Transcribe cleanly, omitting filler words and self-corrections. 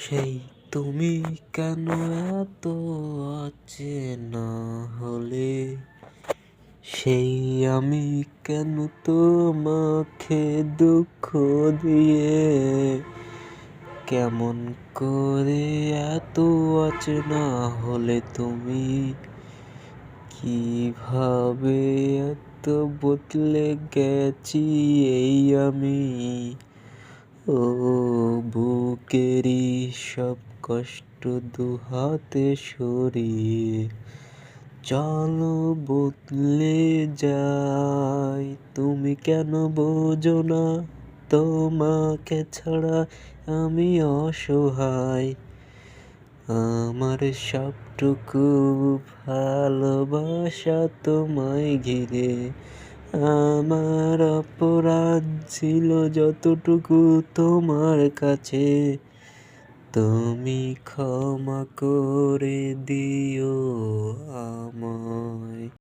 সেই তুমি কেন এত অচেনা হলে, সেই আমি কেন তোমাকে দুঃখ দিয়ে, কেমন করে এত অচেনা হলে তুমি, কিভাবে এত বদলে গেছি এই আমি। ও বুকেরই সব কষ্ট দুহাতে সরিয়ে চলো বদলে যাই। তুমি কেন বোঝো না তোমাকে ছাড়া আমি অসহায়। আমার সবটুকু ভালোবাসা তোমায় ঘিরে, আমার অপরাধ ছিল যতটুকু তোমার কাছে, তুমি ক্ষমা করে দিও